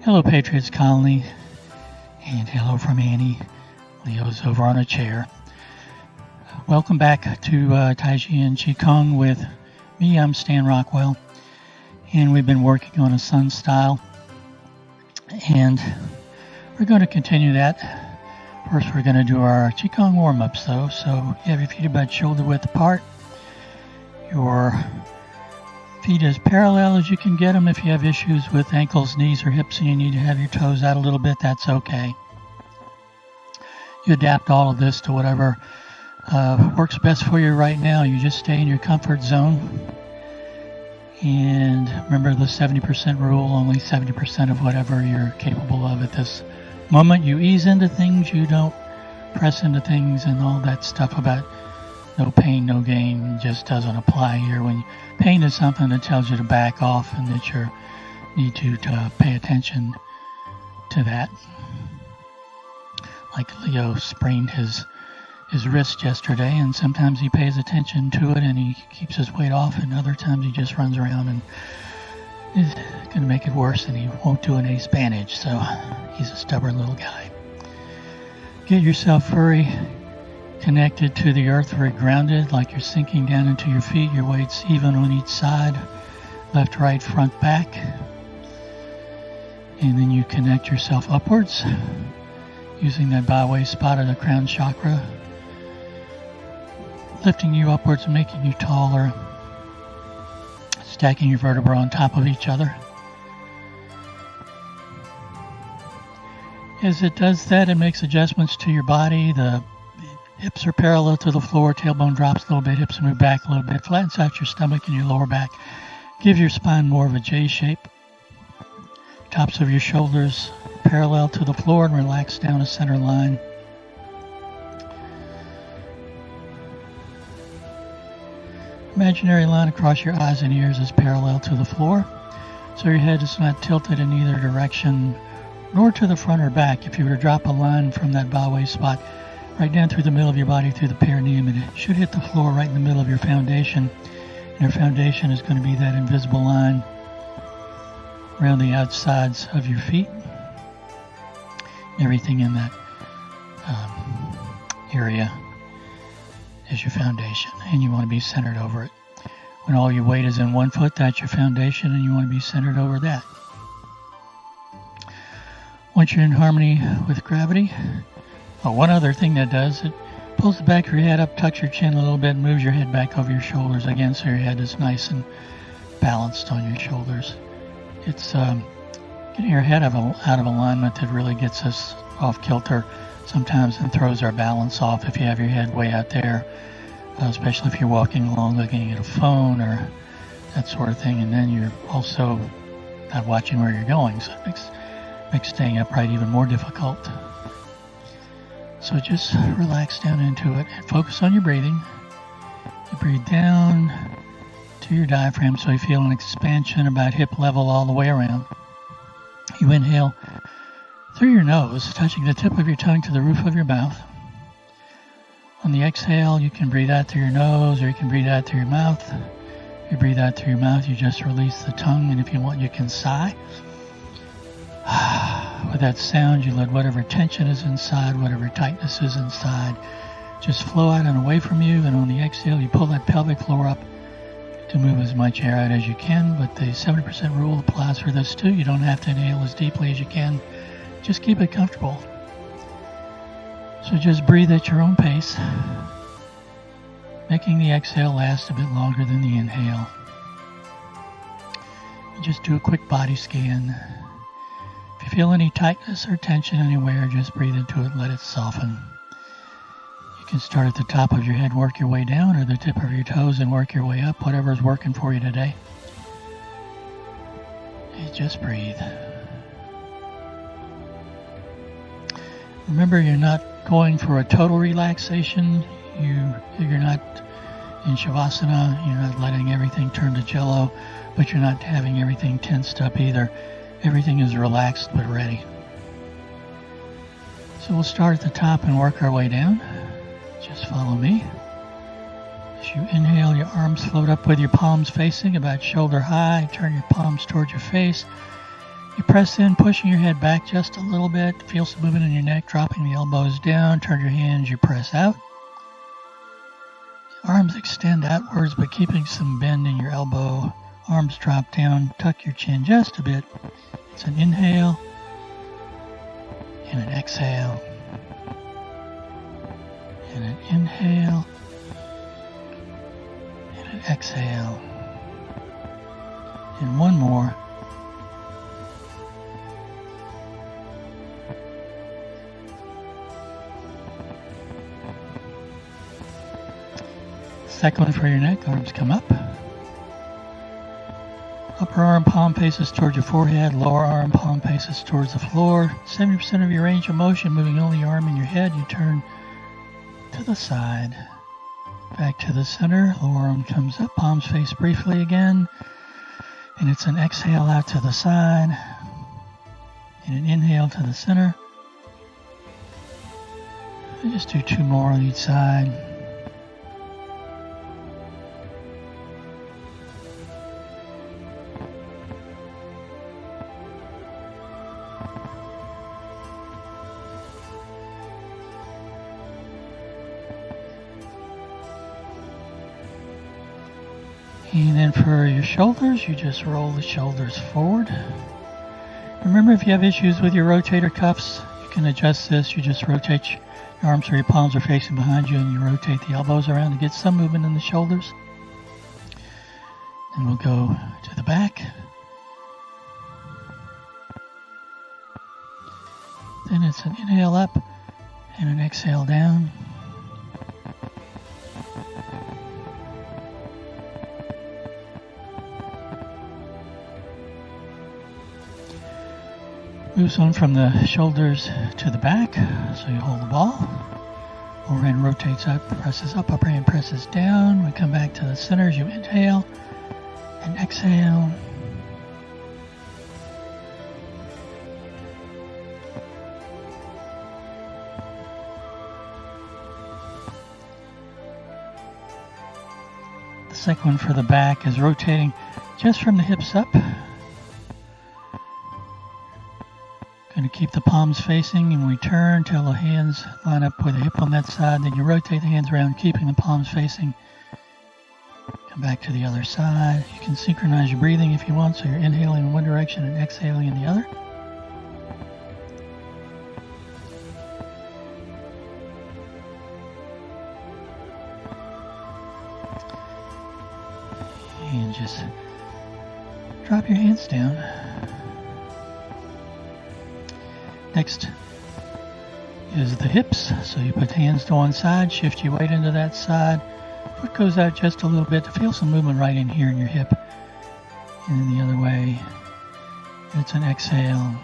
Hello, Patriots Colony, and hello from Annie. Leo's over on a chair. Welcome back to Taiji and Qigong with me. I'm Stan Rockwell, and we've been working on a sun style, and we're going to continue that. First, we're going to do our Qigong warm-ups, though. So you have your feet about shoulder width apart. Your feet as parallel as you can get them. If you have issues with ankles, knees, or hips and you need to have your toes out a little bit, that's okay. You adapt all of this to whatever works best for you right now. You just stay in your comfort zone. And remember the 70% rule, only 70% of whatever you're capable of at this moment. You ease into things, you don't press into things, and all that stuff about no pain, no gain just doesn't apply here. When pain is something that tells you to back off and that you need to pay attention to that. Like Leo sprained his wrist yesterday, and sometimes he pays attention to it and he keeps his weight off, and other times he just runs around and is going to make it worse, and he won't do an ace bandage, so he's a stubborn little guy. Get yourself very connected to the earth, very grounded, like you're sinking down into your feet. Your weight's even on each side, left, right, front, back. And then you connect yourself upwards using that byway spot of the crown chakra, lifting you upwards and making you taller, stacking your vertebrae on top of each other. As it does that, it makes adjustments to your body. The hips are parallel to the floor, tailbone drops a little bit, hips move back a little bit, flattens out your stomach and your lower back. Give your spine more of a J shape. Tops of your shoulders parallel to the floor and relax down a center line. Imaginary line across your eyes and ears is parallel to the floor, so your head is not tilted in either direction, nor to the front or back. If you were to drop a line from that byway spot right down through the middle of your body, through the perineum, and it should hit the floor right in the middle of your foundation. And your foundation is going to be that invisible line around the outsides of your feet. Everything in that area is your foundation, and you want to be centered over it. When all your weight is in one foot, that's your foundation, and you want to be centered over that. Once you're in harmony with gravity, one other thing that does, it pulls the back of your head up, tucks your chin a little bit, and moves your head back over your shoulders again, so your head is nice and balanced on your shoulders. It's getting your head out of alignment that really gets us off kilter sometimes and throws our balance off if you have your head way out there, especially if you're walking along looking at a phone or that sort of thing, and then you're also not watching where you're going, so it makes staying upright even more difficult. So just relax down into it and focus on your breathing. You breathe down to your diaphragm so you feel an expansion about hip level all the way around. You inhale through your nose, touching the tip of your tongue to the roof of your mouth. On the exhale, you can breathe out through your nose or you can breathe out through your mouth. If you breathe out through your mouth, you just release the tongue, and if you want, you can sigh. With that sound, you let whatever tension is inside, whatever tightness is inside, just flow out and away from you. And on the exhale, you pull that pelvic floor up to move as much air out as you can. But the 70% rule applies for this too. You don't have to inhale as deeply as you can. Just keep it comfortable. So just breathe at your own pace, making the exhale last a bit longer than the inhale. And just do a quick body scan. If you feel any tightness or tension anywhere, just breathe into it, let it soften. You can start at the top of your head, work your way down, or the tip of your toes and work your way up, whatever is working for you today. And just breathe. Remember, you're not going for a total relaxation. You're not in Shavasana, you're not letting everything turn to jello, but you're not having everything tensed up either. Everything is relaxed but ready. So we'll start at the top and work our way down. Just follow me. As you inhale, your arms float up with your palms facing about shoulder high. Turn your palms towards your face. You press in, pushing your head back just a little bit. Feel some movement in your neck, dropping the elbows down. Turn your hands, you press out. Arms extend outwards, but keeping some bend in your elbow. Arms drop down, tuck your chin just a bit. It's an inhale and an exhale. And an inhale and an exhale. And one more. Second one for your neck, arms come up. Upper arm palm faces towards your forehead, lower arm palm faces towards the floor. 70% of your range of motion, moving only your arm and your head. You turn to the side, back to the center. Lower arm comes up, palms face briefly again. And it's an exhale out to the side, and an inhale to the center. And just do two more on each side. And then for your shoulders, you just roll the shoulders forward. Remember, if you have issues with your rotator cuffs, you can adjust this. You just rotate your arms so your palms are facing behind you, and you rotate the elbows around to get some movement in the shoulders. And we'll go to the back. Then it's an inhale up and an exhale down. Moves on from the shoulders to the back, so you hold the ball. Overhand rotates up, presses up, upper hand presses down. We come back to the center as you inhale and exhale. The second one for the back is rotating just from the hips up. Going to keep the palms facing, and we turn till the hands line up with the hip on that side. Then you rotate the hands around, keeping the palms facing. Come back to the other side. You can synchronize your breathing if you want, so you're inhaling in one direction and exhaling in the other. And just drop your hands down. Next is the hips, so you put hands to one side, shift your weight into that side. Foot goes out just a little bit to feel some movement right in here in your hip. And then the other way, it's an exhale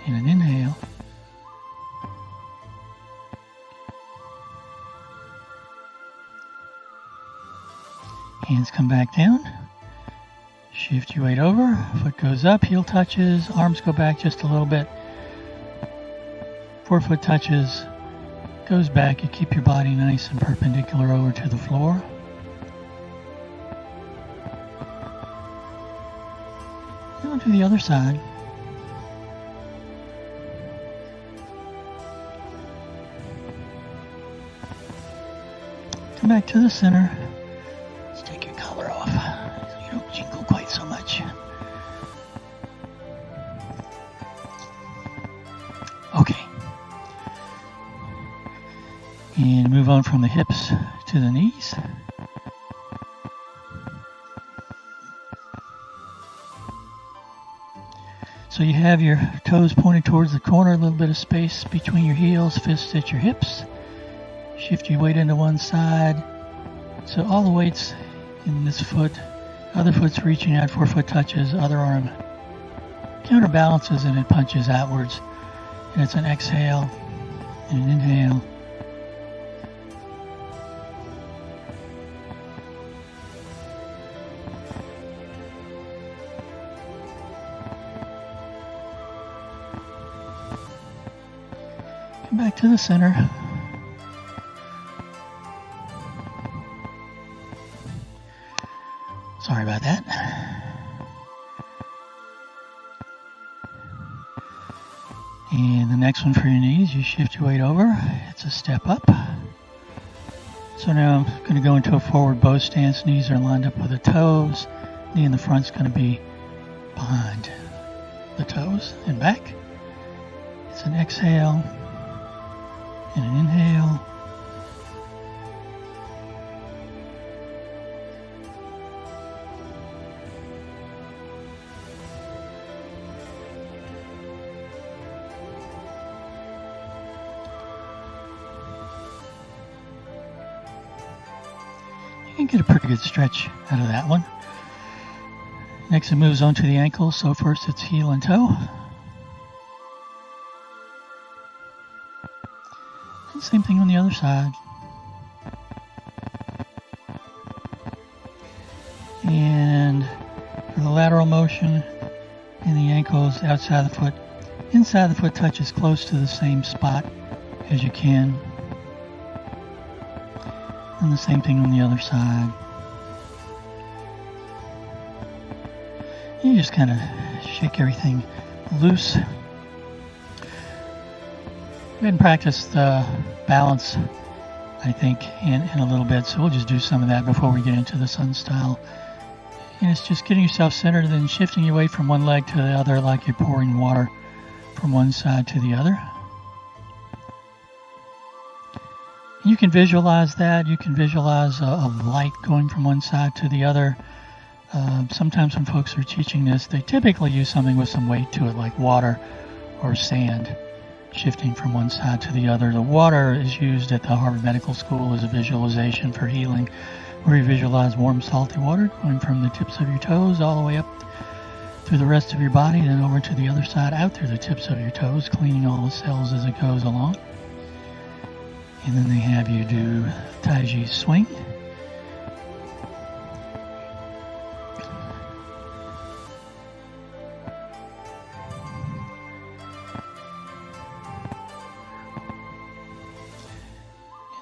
and an inhale. Hands come back down. Shift your weight over, foot goes up, heel touches, arms go back just a little bit. Forefoot touches, goes back. You keep your body nice and perpendicular over to the floor. Then we'll do the other side. Come back to the center. Let's take your collar off so you don't jingle quite so much. Okay. And move on from the hips to the knees. So you have your toes pointed towards the corner, a little bit of space between your heels, fists at your hips. Shift your weight into one side. So all the weight's in this foot. Other foot's reaching out, forefoot touches, other arm counterbalances, and it punches outwards. And it's an exhale and an inhale. Come back to the center. Sorry about that. And the next one for your knees, you shift your weight over. It's a step up. So now I'm going to go into a forward bow stance. Knees are lined up with the toes. Knee in the front's going to be behind the toes and back. It's an exhale and an inhale. You can get a pretty good stretch out of that one. Next it moves on to the ankles, so first it's heel and toe. And same thing on the other side. And for the lateral motion in the ankles, outside the foot, inside the foot touches close to the same spot as you can. And the same thing on the other side. You just kind of shake everything loose. We hadn't practiced balance, I think, in a little bit, so we'll just do some of that before we get into the sun style. And it's just getting yourself centered and then shifting your weight from one leg to the other like you're pouring water from one side to the other. You can visualize that. You can visualize a light going from one side to the other. Sometimes when folks are teaching this, they typically use something with some weight to it, like water or sand, shifting from one side to the other. The water is used at the Harvard Medical School as a visualization for healing, where you visualize warm, salty water going from the tips of your toes all the way up through the rest of your body, and then over to the other side, out through the tips of your toes, cleaning all the cells as it goes along. And then they have you do Tai Chi swing.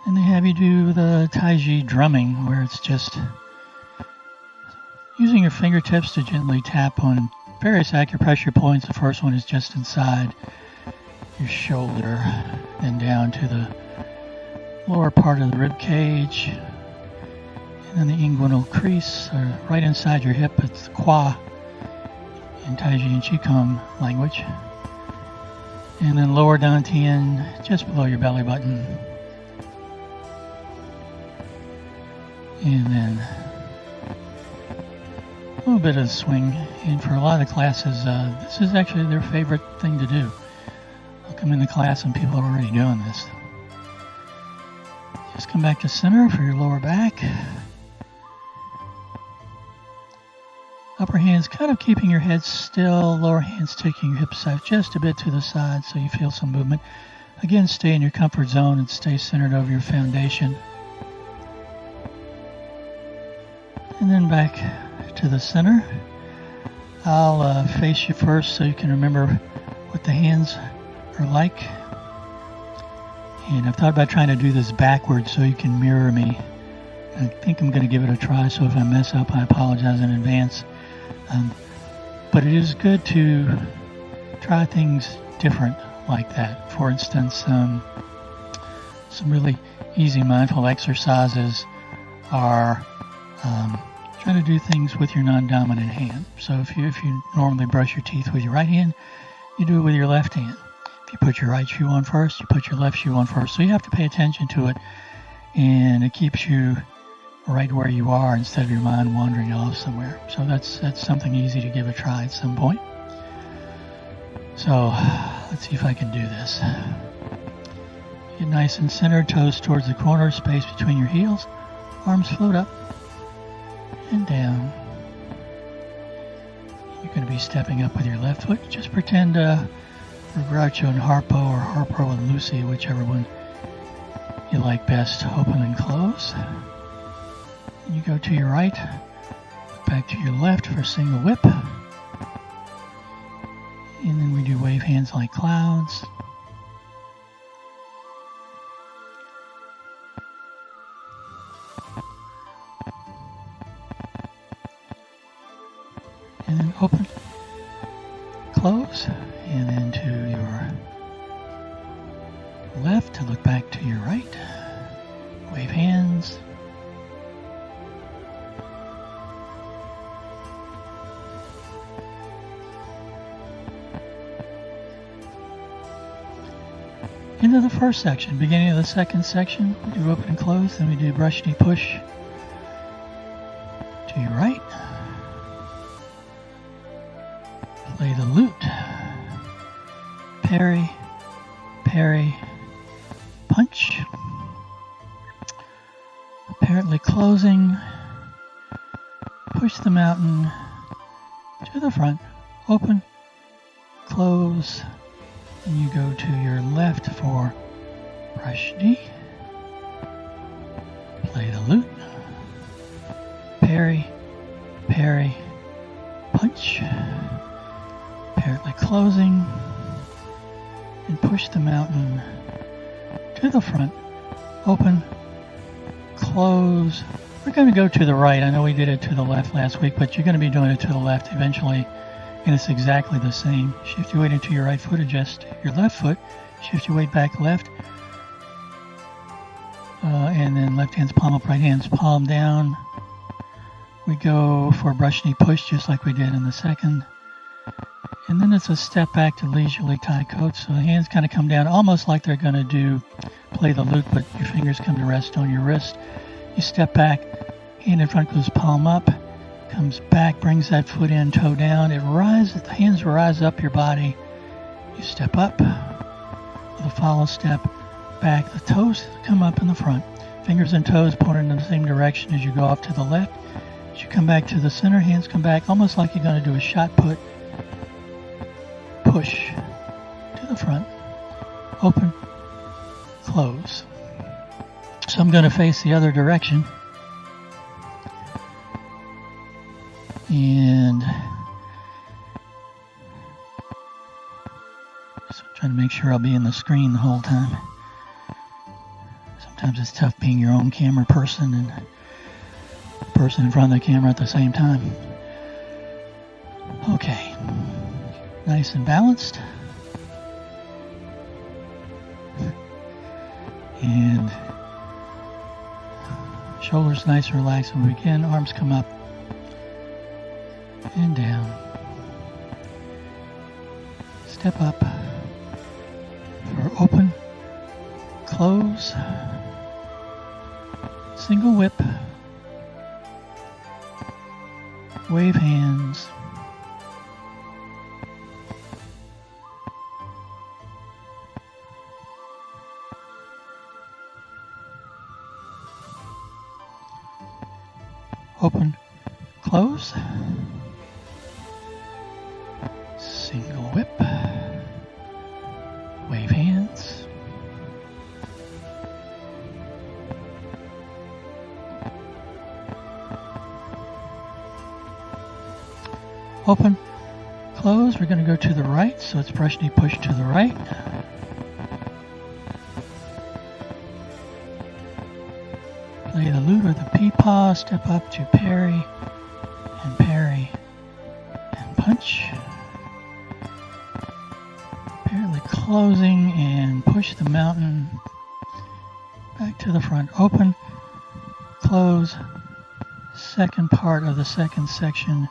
And they have you do the Tai Chi drumming, where it's just using your fingertips to gently tap on various acupressure points. The first one is just inside your shoulder, then down to the lower part of the rib cage, and then the inguinal crease, or right inside your hip. It's the Kwa in Tai Chi and Qigong language. And then lower dantian, just below your belly button. And then a little bit of swing. And for a lot of the classes, this is actually their favorite thing to do. I'll come into class and people are already doing this. Just come back to center for your lower back. Upper hands kind of keeping your head still, lower hands taking your hips out just a bit to the side so you feel some movement. Again, stay in your comfort zone and stay centered over your foundation. And then back to the center. I'll face you first so you can remember what the hands are like. And I've thought about trying to do this backwards so you can mirror me. I think I'm going to give it a try, so if I mess up, I apologize in advance. But it is good to try things different like that. For instance, some really easy mindful exercises are trying to do things with your non-dominant hand. So if you normally brush your teeth with your right hand, you do it with your left hand. If you put your right shoe on first, you put your left shoe on first. So you have to pay attention to it, and it keeps you right where you are instead of your mind wandering off somewhere. So that's something easy to give a try at some point. So let's see if I can do this. Get nice and centered, toes towards the corner, space between your heels, arms float up and down. You're going to be stepping up with your left foot. Just pretend Groucho and Harpo, or Harpo and Lucy, whichever one you like best, open and close. And you go to your right, back to your left for a single whip. And then we do wave hands like clouds. And then open, close, and then to your left to look back to your right. Wave hands. Into the first section. Beginning of the second section, we do open and close, then we do brush, knee, push to your right. Play the lute. Parry, parry, punch. Apparently closing. Push the mountain to the front. Open, close. And you go to your left for brush knee. Play the lute. Parry, parry, punch. Apparently closing. And push the mountain to the front. Open, close. We're going to go to the right. I know we did it to the left last week, but you're going to be doing it to the left eventually. And it's exactly the same. Shift your weight into your right foot, adjust your left foot, shift your weight back left, and then left hand's palm up, right hand's palm down. We go for brush knee push just like we did in the second. And then it's a step back to leisurely tie coats. So the hands kind of come down almost like they're going to do play the lute, but your fingers come to rest on your wrist. You step back, hand in front goes palm up. Comes back, brings that foot in, toe down. It rises, the hands rise up your body. You step up with a follow step back. The toes come up in the front. Fingers and toes pointing in the same direction as you go off to the left. As you come back to the center, hands come back almost like you're going to do a shot put. Push to the front. Open, close. So I'm going to face the other direction. And so I'm trying to make sure I'll be in the screen the whole time. Sometimes it's tough being your own camera person and the person in front of the camera at the same time. Okay, nice and balanced. And shoulders nice and relaxed when we begin. Arms come up and down. Step up for open, close, single whip, wave hands, open, close, single whip, wave hands, open, close. We're going to go to the right, so it's brush knee push to the right. Play the lute or the peepaw, step up to parry and punch. Apparently closing and push the mountain back to the front. Open, close, second part of the second section,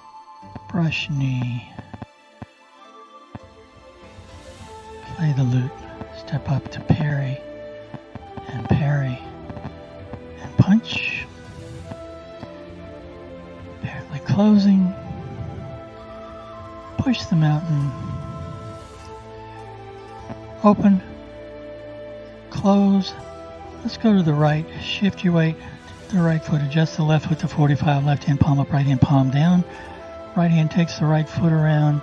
brush knee. Play the lute, step up to parry and punch. Apparently closing, push the mountain, open, close. Let's go to the right. Shift your weight to the right foot. Adjust the left foot to 45. Left hand palm up, right hand palm down. Right hand takes the right foot around,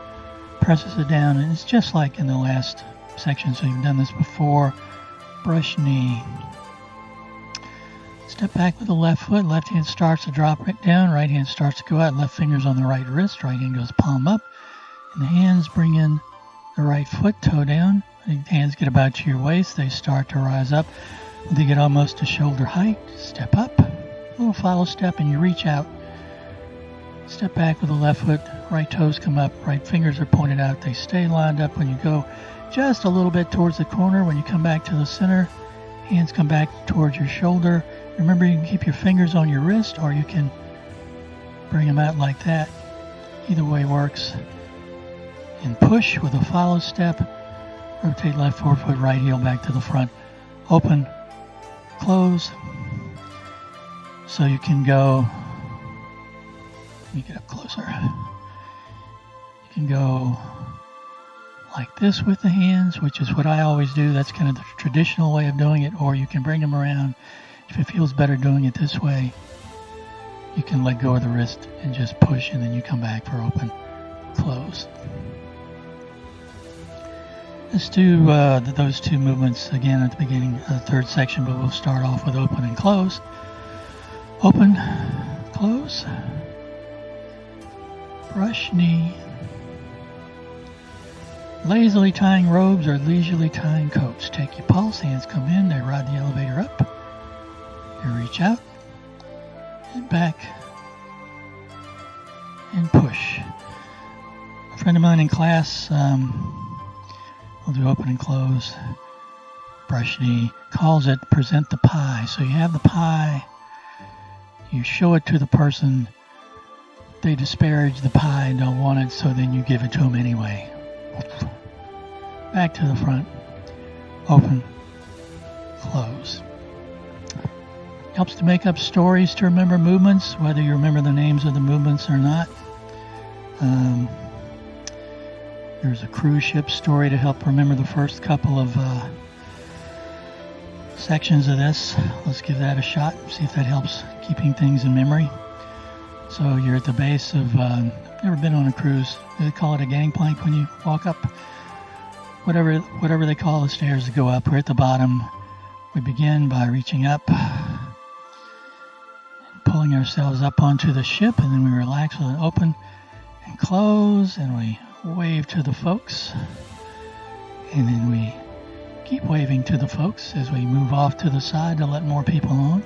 presses it down, and it's just like in the last section. So you've done this before. Brush knee. Step back with the left foot. Left hand starts to drop right down. Right hand starts to go out. Left finger's on the right wrist. Right hand goes palm up. And the hands bring in the right foot, toe down. The hands get about to your waist. They start to rise up. When they get almost to shoulder height, step up. A little follow step and you reach out. Step back with the left foot. Right toes come up. Right fingers are pointed out. They stay lined up. When you go just a little bit towards the corner. When you come back to the center, hands come back towards your shoulder. Remember, you can keep your fingers on your wrist, or you can bring them out like that. Either way works. And push with a follow step. Rotate left forefoot, right heel back to the front. Open, close. So you can go, let me get up closer. You can go like this with the hands, which is what I always do. That's kind of the traditional way of doing it. Or you can bring them around. If it feels better doing it this way, you can let go of the wrist and just push, and then you come back for open, close. Let's do those two movements again at the beginning of the third section, but we'll start off with open and close. Open, close, brush knee. Lazily tying robes or leisurely tying coats. Take your pulse, hands come in, they ride the elevator up. You reach out, and back, and push. A friend of mine in class, we'll do open and close, brush knee, calls it present the pie. So you have the pie, you show it to the person, they disparage the pie and don't want it, so then you give it to them anyway. Back to the front, open, close. Helps to make up stories to remember movements, whether you remember the names of the movements or not. There's a cruise ship story to help remember the first couple of sections of this. Let's give that a shot, see if that helps keeping things in memory. So you're at the base of, never been on a cruise. They call it a gangplank when you walk up. Whatever they call the stairs to go up. We're at the bottom. We begin by reaching up, pulling ourselves up onto the ship, and then we relax with an open and close, and we wave to the folks, and then we keep waving to the folks as we move off to the side to let more people on.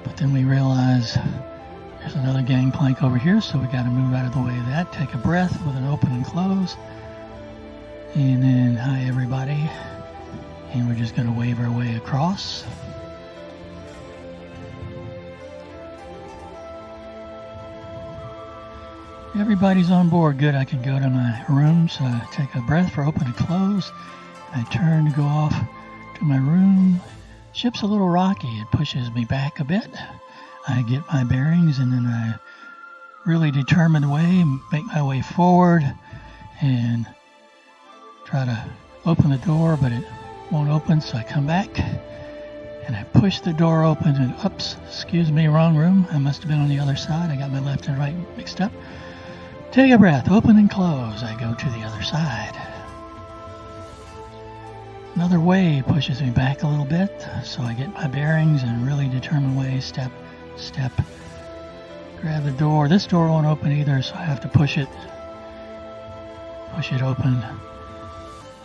But then we realize there's another gangplank over here, so we got to move out of the way of that. Take a breath with an open and close, and then hi everybody, and we're just going to wave our way across. Everybody's on board. Good. I can go to my room, so I take a breath for open and close. I turn to go off to my room. Ship's a little rocky. It pushes me back a bit. I get my bearings, and then I really determined way, make my way forward and try to open the door, but it won't open, so I come back and I push the door open and oops, excuse me, wrong room. I must have been on the other side. I got my left and right mixed up. Take a breath, open and close. I go to the other side. Another wave pushes me back a little bit, so I get my bearings and really determine way, step, grab the door. This door won't open either, so I have to push it open.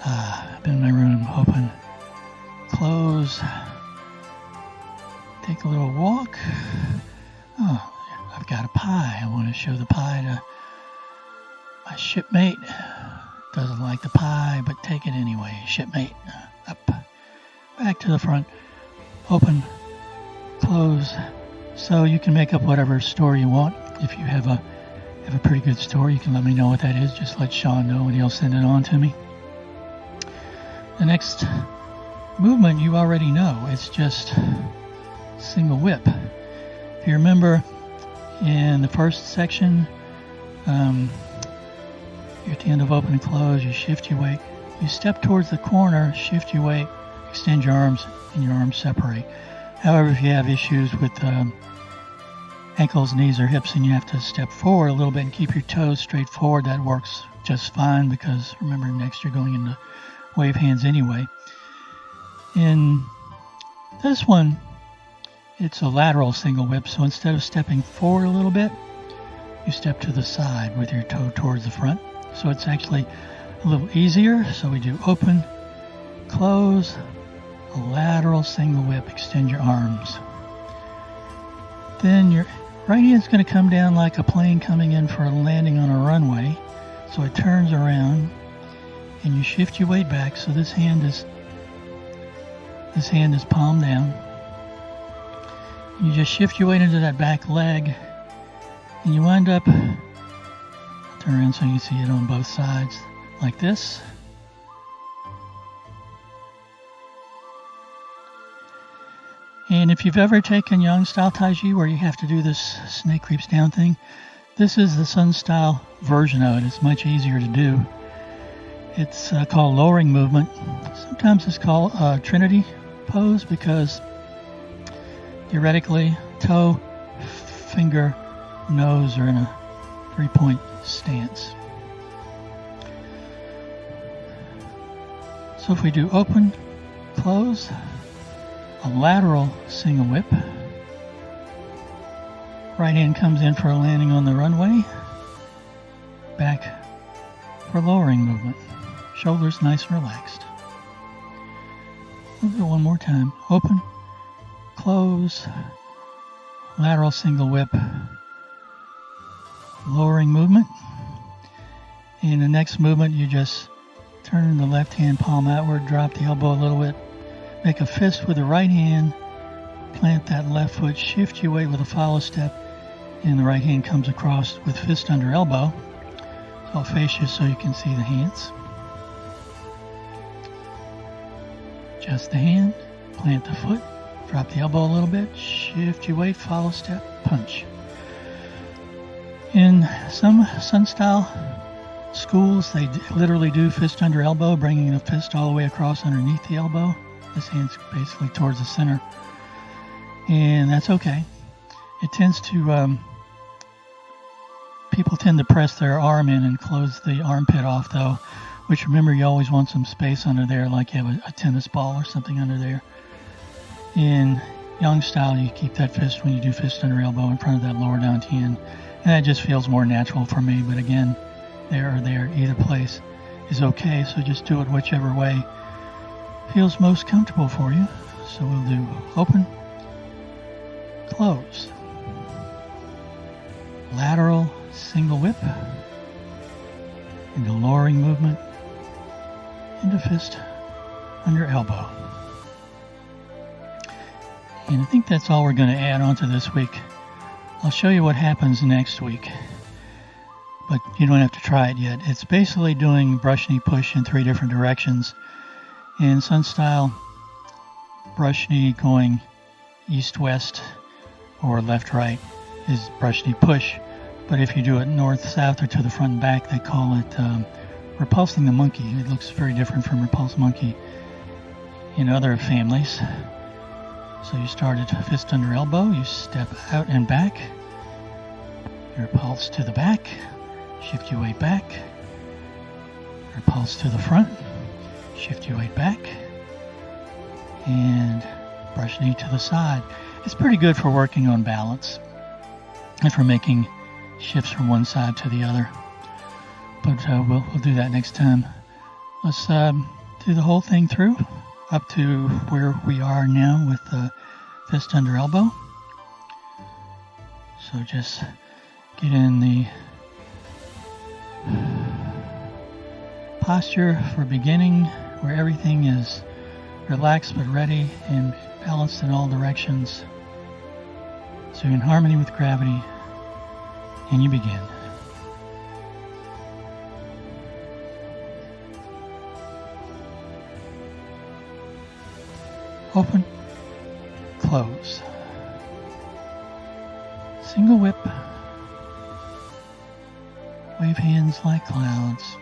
I'm in my room, open, close, take a little walk. Oh, I've got a pie. I want to show the pie to my shipmate. Doesn't like the pie, but take it anyway. Shipmate, up, back to the front, open, close. So you can make up whatever story you want. If you have a pretty good story, you can let me know what that is. Just let Sean know and he'll send it on to me. The next movement you already know. It's just single whip. If you remember in the first section, you're at the end of open and close, you shift your weight, you step towards the corner, shift your weight, extend your arms, and your arms separate. However, if you have issues with ankles, knees, or hips, and you have to step forward a little bit and keep your toes straight forward, that works just fine, because remember, next you're going into wave hands anyway. In this one, it's a lateral single whip, so instead of stepping forward a little bit, you step to the side with your toe towards the front. So it's actually a little easier. So we do open, close, a lateral single whip, extend your arms. Then your right hand's going to come down like a plane coming in for a landing on a runway. So it turns around and you shift your weight back. So this hand is palm down. You just shift your weight into that back leg and you wind up, turn around so you can see it on both sides like this. And if you've ever taken Yang style Tai Chi where you have to do this snake creeps down thing, this is the Sun style version of it. It's much easier to do. It's called lowering movement. Sometimes it's called Trinity pose because theoretically toe, finger, nose are in a 3-point stance. So if we do open, close, a lateral single whip. Right hand comes in for a landing on the runway. Back for lowering movement. Shoulders nice and relaxed. We'll do it one more time. Open, close, lateral single whip, lowering movement. In the next movement, you just turn the left hand palm outward, drop the elbow a little bit, make a fist with the right hand, plant that left foot, shift your weight with a follow step, and the right hand comes across with fist under elbow. So I'll face you so you can see the hands. Adjust the hand, plant the foot, drop the elbow a little bit, shift your weight, follow step, punch. In some Sun style schools, they literally do fist under elbow, bringing the fist all the way across underneath the elbow. This hand's basically towards the center, and that's okay. It tends to, people tend to press their arm in and close the armpit off though, which remember you always want some space under there, like you have a tennis ball or something under there. In Yang style, you keep that fist when you do fist under elbow in front of that lower down hand, and that just feels more natural for me, but again, there or there, either place is okay, so just do it whichever way feels most comfortable for you. So we'll do open, close, lateral single whip, into lowering movement, into fist under elbow. And I think that's all we're going to add on to this week. I'll show you what happens next week, but you don't have to try it yet. It's basically doing brush knee push in 3 different directions. In Sun style, brush knee going east-west or left-right is brush knee push. But if you do it north-south or to the front and back, they call it repulsing the monkey. It looks very different from repulse monkey in other families. So you start at fist under elbow, you step out and back, you repulse to the back, shift your weight back, repulse to the front, shift your weight back, and brush knee to the side. It's pretty good for working on balance and for making shifts from one side to the other. But we'll do that next time. Let's do the whole thing through up to where we are now with fist under elbow. So just get in the posture for beginning where everything is relaxed but ready and balanced in all directions. So you're in harmony with gravity, and you begin. Open, close, single whip, wave hands like clouds.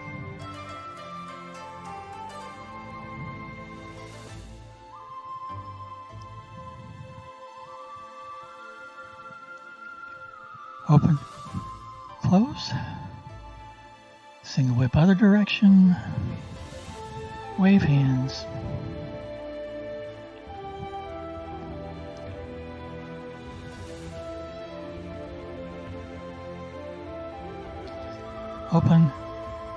Open, close, single whip other direction, wave hands. Open,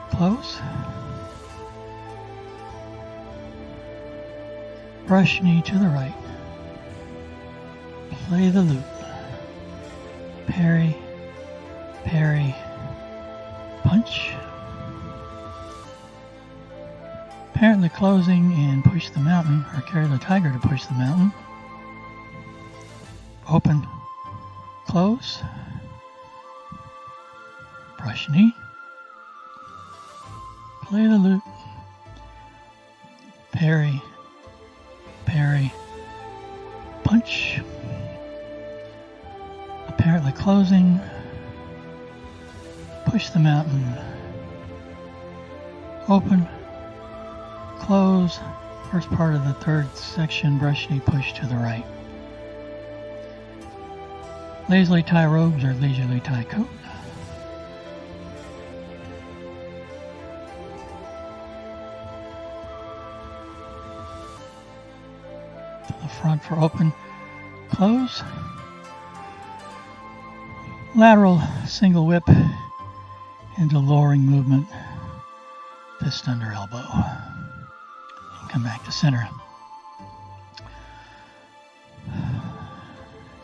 close, brush knee to the right, play the loop, parry, parry, punch, Apparently closing and push the mountain, or carry the tiger to push the mountain. Open, close, brush knee, play the lute, parry, parry, punch. Apparently closing, push the mountain, open, close, first part of the third section, brush knee, push to the right. Lazily tie robes or leisurely tie coat. To the front for open, close. Lateral single whip into lowering movement, fist under elbow. And come back to center.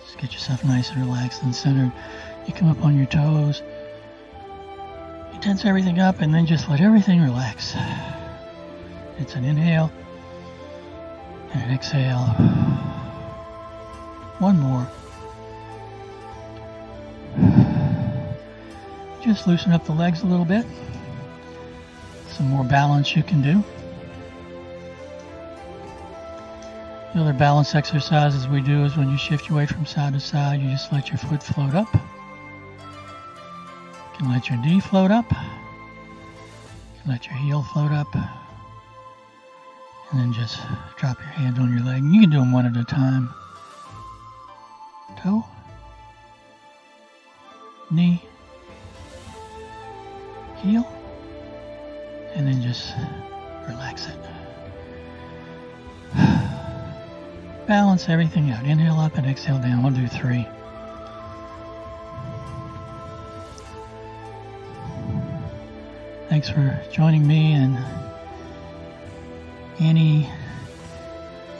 Just get yourself nice and relaxed and centered. You come up on your toes. You tense everything up and then just let everything relax. It's an inhale and an exhale. One more. Just loosen up the legs a little bit. Some more balance you can do. The other balance exercises we do is when you shift your weight from side to side, you just let your foot float up. You can let your knee float up. You can let your heel float up. And then just drop your hands on your leg. You can do them one at a time. Toe, knee, heel, and then just relax it. Balance everything out. Inhale up and exhale down. We'll do 3. Thanks for joining me and Annie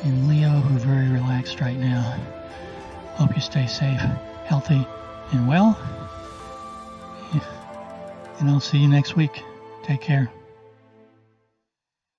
and Leo, who are very relaxed right now. Hope you stay safe, healthy, and well. And I'll see you next week. Take care.